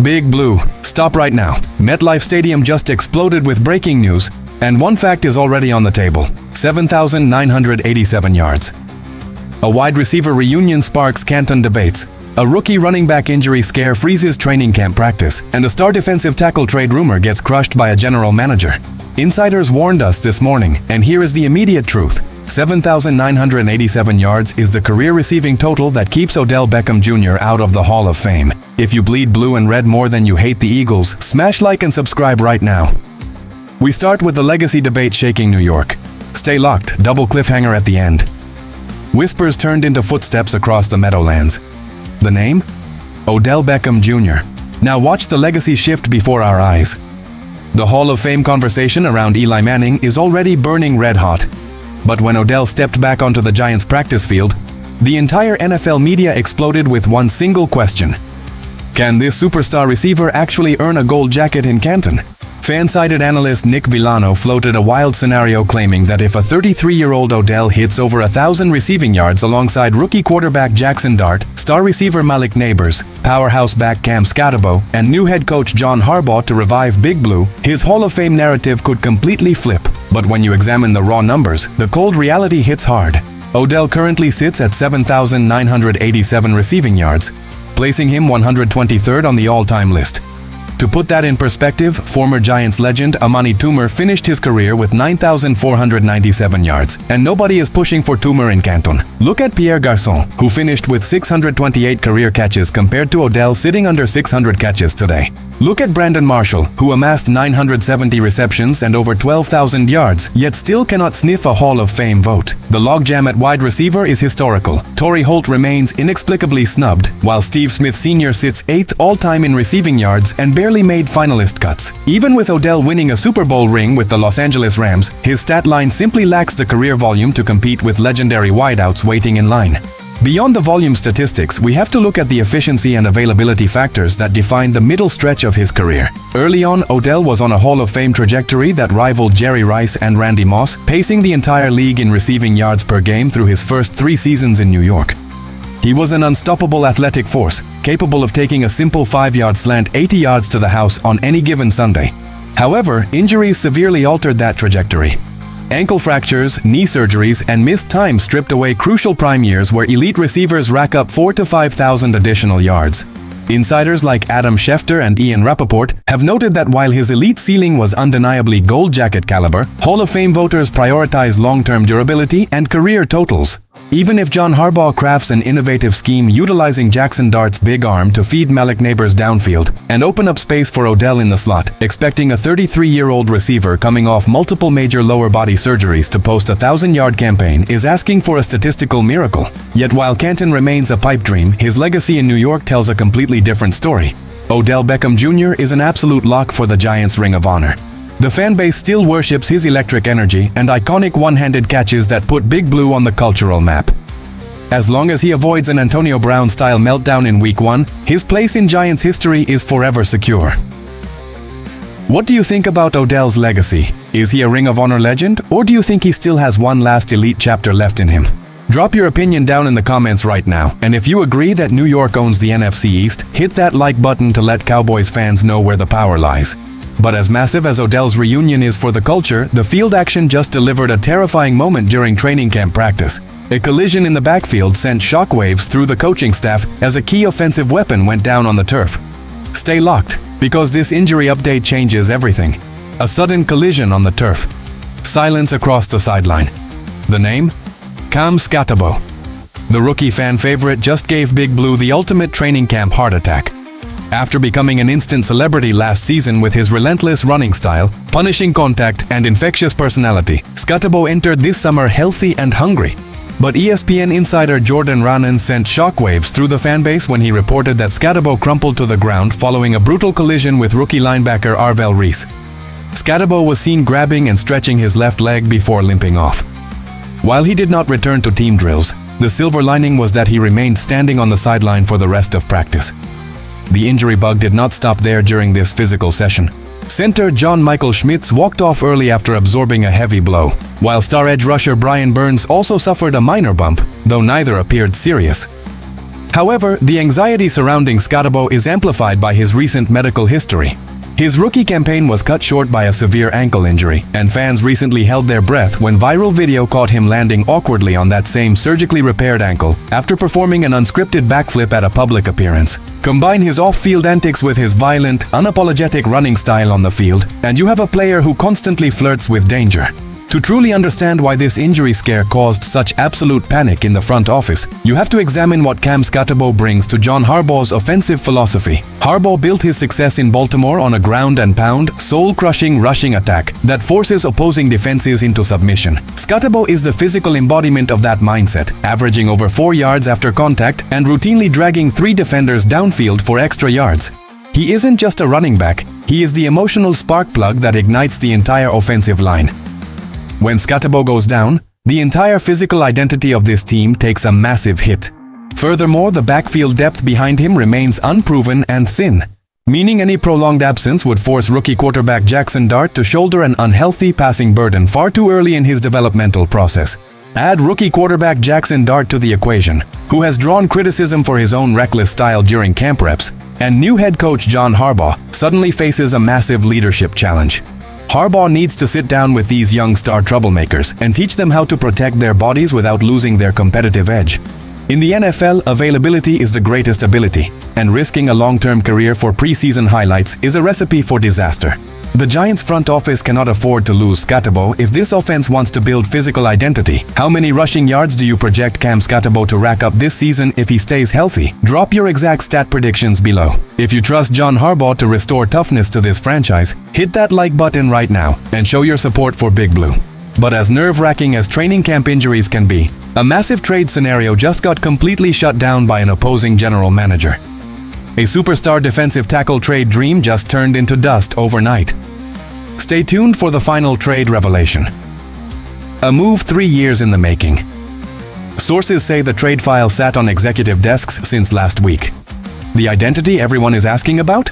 Big Blue, stop right now. MetLife Stadium just exploded with breaking news, and one fact is already on the table: 7,987 yards. A wide receiver reunion sparks Canton debates. A rookie running back injury scare freezes training camp practice, and a star defensive tackle trade rumor gets crushed by a general manager. Insiders warned us this morning, and here is the immediate truth. 7,987 yards is the career receiving total that keeps Odell Beckham Jr. out of the Hall of Fame. If you bleed blue and red more than you hate the Eagles, smash like and subscribe right now. We start with the legacy debate shaking New York. Stay locked, double cliffhanger at the end. Whispers turned into footsteps across the Meadowlands. The name? Odell Beckham Jr. Now watch the legacy shift before our eyes. The Hall of Fame conversation around Eli Manning is already burning red hot. But when Odell stepped back onto the Giants' practice field, the entire NFL media exploded with one single question. Can this superstar receiver actually earn a gold jacket in Canton? Fan-sided analyst Nick Villano floated a wild scenario claiming that if a 33-year-old Odell hits over 1,000 receiving yards alongside rookie quarterback Jackson Dart, star receiver Malik Neighbors, powerhouse back Cam Scatterbo, and new head coach John Harbaugh to revive Big Blue, his Hall of Fame narrative could completely flip. But when you examine the raw numbers, the cold reality hits hard. Odell currently sits at 7,987 receiving yards, placing him 123rd on the all-time list. To put that in perspective, former Giants legend Amani Toomer finished his career with 9,497 yards, and nobody is pushing for Toomer in Canton. Look at Pierre Garçon, who finished with 628 career catches compared to Odell sitting under 600 catches today. Look at Brandon Marshall, who amassed 970 receptions and over 12,000 yards, yet still cannot sniff a Hall of Fame vote. The logjam at wide receiver is historical. Torrey Holt remains inexplicably snubbed, while Steve Smith Sr. sits 8th all-time in receiving yards and barely made finalist cuts. Even with Odell winning a Super Bowl ring with the Los Angeles Rams, his stat line simply lacks the career volume to compete with legendary wideouts waiting in line. Beyond the volume statistics, we have to look at the efficiency and availability factors that define the middle stretch of his career. Early on, Odell was on a Hall of Fame trajectory that rivaled Jerry Rice and Randy Moss, pacing the entire league in receiving yards per game through his first 3 seasons in New York. He was an unstoppable athletic force, capable of taking a simple 5-yard slant 80 yards to the house on any given Sunday. However, injuries severely altered that trajectory. Ankle fractures, knee surgeries, and missed time stripped away crucial prime years where elite receivers rack up 4,000 to 5,000 additional yards. Insiders like Adam Schefter and Ian Rappaport have noted that while his elite ceiling was undeniably gold jacket caliber, Hall of Fame voters prioritize long-term durability and career totals. Even if John Harbaugh crafts an innovative scheme utilizing Jackson Dart's big arm to feed Malik Neighbors downfield and open up space for Odell in the slot, expecting a 33-year-old receiver coming off multiple major lower body surgeries to post a 1,000-yard campaign is asking for a statistical miracle. Yet while Canton remains a pipe dream, his legacy in New York tells a completely different story. Odell Beckham Jr. is an absolute lock for the Giants' Ring of Honor. The fanbase still worships his electric energy and iconic one-handed catches that put Big Blue on the cultural map. As long as he avoids an Antonio Brown-style meltdown in Week 1, his place in Giants history is forever secure. What do you think about Odell's legacy? Is he a Ring of Honor legend, or do you think he still has one last elite chapter left in him? Drop your opinion down in the comments right now, and if you agree that New York owns the NFC East, hit that like button to let Cowboys fans know where the power lies. But as massive as Odell's reunion is for the culture, the field action just delivered a terrifying moment during training camp practice. A collision in the backfield sent shockwaves through the coaching staff as a key offensive weapon went down on the turf. Stay locked, because this injury update changes everything. A sudden collision on the turf. Silence across the sideline. The name? Cam Scatterbo. The rookie fan favorite just gave Big Blue the ultimate training camp heart attack. After becoming an instant celebrity last season with his relentless running style, punishing contact, and infectious personality, Scatterbo entered this summer healthy and hungry. But ESPN insider Jordan Raanan sent shockwaves through the fanbase when he reported that Scatterbo crumpled to the ground following a brutal collision with rookie linebacker Arvell Reese. Scatterbo was seen grabbing and stretching his left leg before limping off. While he did not return to team drills, the silver lining was that he remained standing on the sideline for the rest of practice. The injury bug did not stop there during this physical session. Center John Michael Schmitz walked off early after absorbing a heavy blow, while star edge rusher Brian Burns also suffered a minor bump, though neither appeared serious. However, the anxiety surrounding Scotabo is amplified by his recent medical history. His rookie campaign was cut short by a severe ankle injury, and fans recently held their breath when viral video caught him landing awkwardly on that same surgically repaired ankle after performing an unscripted backflip at a public appearance. Combine his off-field antics with his violent, unapologetic running style on the field, and you have a player who constantly flirts with danger. To truly understand why this injury scare caused such absolute panic in the front office, you have to examine what Cam Scotabo brings to John Harbaugh's offensive philosophy. Harbaugh built his success in Baltimore on a ground-and-pound, soul-crushing rushing attack that forces opposing defenses into submission. Scotabo is the physical embodiment of that mindset, averaging over 4 yards after contact and routinely dragging 3 defenders downfield for extra yards. He isn't just a running back, he is the emotional spark plug that ignites the entire offensive line. When Scotabo goes down, the entire physical identity of this team takes a massive hit. Furthermore, the backfield depth behind him remains unproven and thin, meaning any prolonged absence would force rookie quarterback Jackson Dart to shoulder an unhealthy passing burden far too early in his developmental process. Add rookie quarterback Jackson Dart to the equation, who has drawn criticism for his own reckless style during camp reps, and new head coach John Harbaugh suddenly faces a massive leadership challenge. Harbaugh needs to sit down with these young star troublemakers and teach them how to protect their bodies without losing their competitive edge. In the NFL, availability is the greatest ability, and risking a long-term career for preseason highlights is a recipe for disaster. The Giants' front office cannot afford to lose Scotabo if this offense wants to build physical identity. How many rushing yards do you project Cam Scotabo to rack up this season if he stays healthy? Drop your exact stat predictions below. If you trust John Harbaugh to restore toughness to this franchise, hit that like button right now and show your support for Big Blue. But as nerve-wracking as training camp injuries can be, a massive trade scenario just got completely shut down by an opposing general manager. A superstar defensive tackle trade dream just turned into dust overnight. Stay tuned for the final trade revelation. A move 3 years in the making. Sources say the trade file sat on executive desks since last week. The identity everyone is asking about?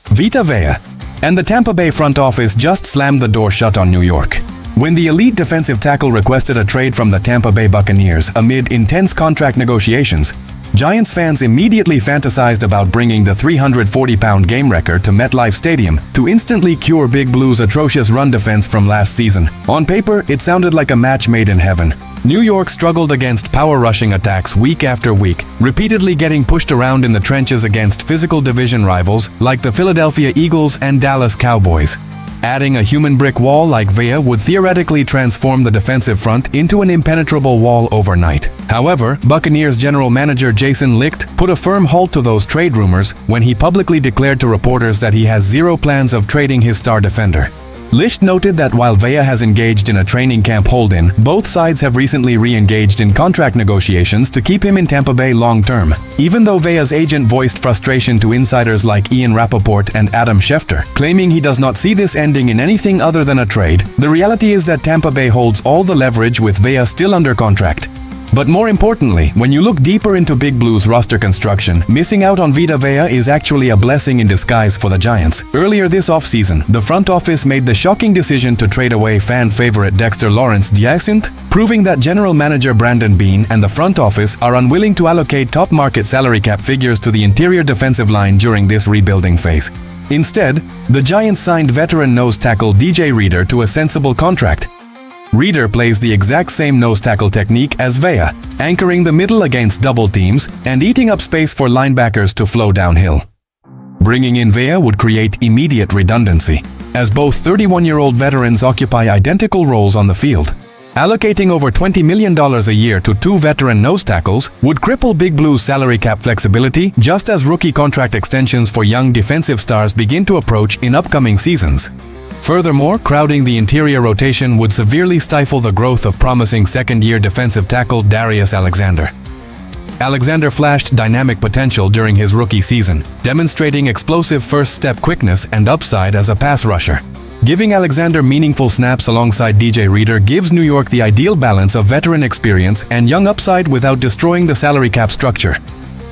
VITA VEA. And the Tampa Bay front office just slammed the door shut on New York. When the elite defensive tackle requested a trade from the Tampa Bay Buccaneers amid intense contract negotiations, Giants fans immediately fantasized about bringing the 340-pound game wrecker to MetLife Stadium to instantly cure Big Blue's atrocious run defense from last season. On paper, it sounded like a match made in heaven. New York struggled against power rushing attacks week after week, repeatedly getting pushed around in the trenches against physical division rivals like the Philadelphia Eagles and Dallas Cowboys. Adding a human brick wall like Vea would theoretically transform the defensive front into an impenetrable wall overnight. However, Buccaneers general manager Jason Licht put a firm halt to those trade rumors when he publicly declared to reporters that he has zero plans of trading his star defender. Licht noted that while Vea has engaged in a training camp hold-in, both sides have recently re-engaged in contract negotiations to keep him in Tampa Bay long-term. Even though Vea's agent voiced frustration to insiders like Ian Rappaport and Adam Schefter, claiming he does not see this ending in anything other than a trade, the reality is that Tampa Bay holds all the leverage with Vea still under contract. But more importantly, when you look deeper into Big Blue's roster construction, missing out on VITA VEA is actually a blessing in disguise for the Giants. Earlier this offseason, the front office made the shocking decision to trade away fan favorite Dexter Lawrence D'Accent, proving that general manager Brandon Beane and the front office are unwilling to allocate top market salary cap figures to the interior defensive line during this rebuilding phase. Instead, the Giants signed veteran nose tackle DJ Reader to a sensible contract. Reader plays the exact same nose tackle technique as Vea, anchoring the middle against double teams and eating up space for linebackers to flow downhill. Bringing in Vea would create immediate redundancy, as both 31-year-old veterans occupy identical roles on the field. Allocating over $20 million a year to 2 veteran nose tackles would cripple Big Blue's salary cap flexibility just as rookie contract extensions for young defensive stars begin to approach in upcoming seasons. Furthermore, crowding the interior rotation would severely stifle the growth of promising second-year defensive tackle Darius Alexander. Alexander flashed dynamic potential during his rookie season, demonstrating explosive first-step quickness and upside as a pass rusher. Giving Alexander meaningful snaps alongside DJ Reader gives New York the ideal balance of veteran experience and young upside without destroying the salary cap structure.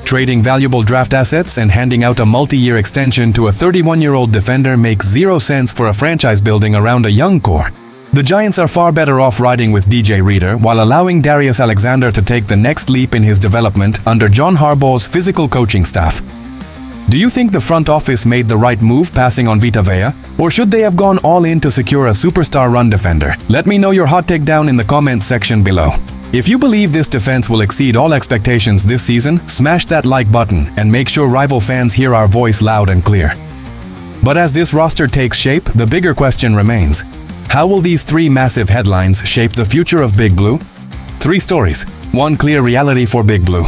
Trading valuable draft assets and handing out a multi-year extension to a 31-year-old defender makes zero sense for a franchise building around a young core. The Giants are far better off riding with DJ Reader while allowing Darius Alexander to take the next leap in his development under John Harbaugh's physical coaching staff. Do you think the front office made the right move passing on Vita Vea? Or should they have gone all in to secure a superstar run defender? Let me know your hot take down in the comments section below. If you believe this defense will exceed all expectations this season, smash that like button and make sure rival fans hear our voice loud and clear. But as this roster takes shape, the bigger question remains. How will these three massive headlines shape the future of Big Blue? 3 stories. 1 clear reality for Big Blue.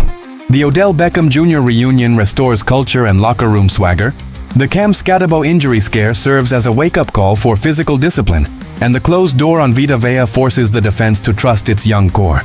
The Odell Beckham Jr. reunion restores culture and locker room swagger. The Cam Scatabo injury scare serves as a wake-up call for physical discipline, and the closed door on Vita Vea forces the defense to trust its young core.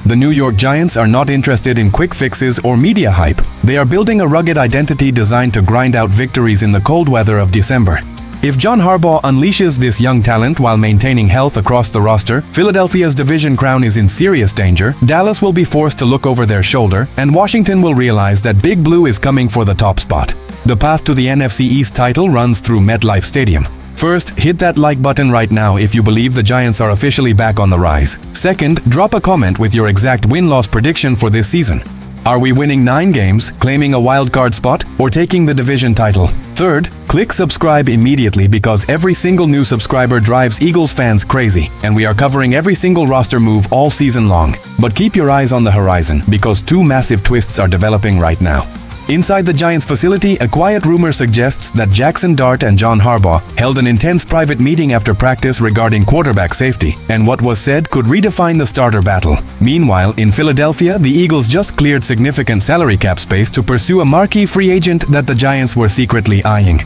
The New York Giants are not interested in quick fixes or media hype. They are building a rugged identity designed to grind out victories in the cold weather of December. If John Harbaugh unleashes this young talent while maintaining health across the roster, Philadelphia's division crown is in serious danger, Dallas will be forced to look over their shoulder, and Washington will realize that Big Blue is coming for the top spot. The path to the NFC East title runs through MetLife Stadium. First, hit that like button right now if you believe the Giants are officially back on the rise. Second, drop a comment with your exact win-loss prediction for this season. Are we winning 9 games, claiming a wildcard spot, or taking the division title? Third, click subscribe immediately because every single new subscriber drives Eagles fans crazy, and we are covering every single roster move all season long. But keep your eyes on the horizon because 2 massive twists are developing right now. Inside the Giants facility, a quiet rumor suggests that Jackson Dart and John Harbaugh held an intense private meeting after practice regarding quarterback safety, and what was said could redefine the starter battle. Meanwhile, in Philadelphia, the Eagles just cleared significant salary cap space to pursue a marquee free agent that the Giants were secretly eyeing.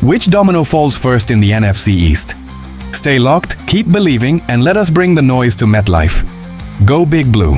Which domino falls first in the NFC East? Stay locked, keep believing, and let us bring the noise to MetLife. Go Big Blue!